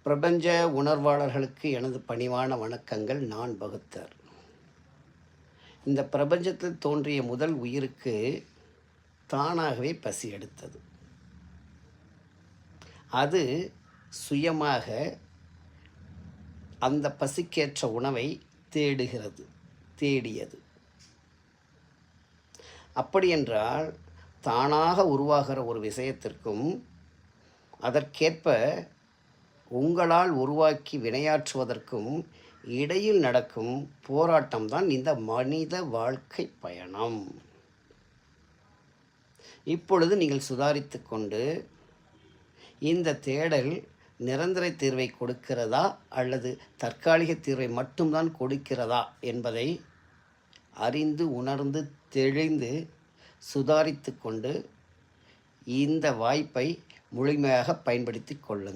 பிரபஞ்ச உணர்வாளர்களுக்கு எனது பணிவான வணக்கங்கள். நான் பகுத்தர். இந்த பிரபஞ்சத்தில் தோன்றிய முதல் உயிருக்கு தானாகவே பசி எடுத்தது. அது சுயமாக அந்த பசிக்கேற்ற உணவை தேடியது. அப்படியென்றால் தானாக உருவாகிற ஒரு விஷயத்திற்கும் அதற்கேற்ப உங்களால் உருவாக்கி வினையாற்றுவதற்கும் இடையில் நடக்கும் போராட்டம்தான் இந்த மனித வாழ்க்கை பயணம். இப்பொழுது நீங்கள் சுதாரித்து கொண்டு இந்த தேடல் நிரந்தர தீர்வை கொடுக்கிறதா அல்லது தற்காலிக தீர்வை மட்டும்தான் கொடுக்கிறதா என்பதை அறிந்து உணர்ந்து தெளிந்து சுதாரித்து கொண்டு இந்த வாய்ப்பை முழுமையாக பயன்படுத்தி கொள்ளுங்கள்.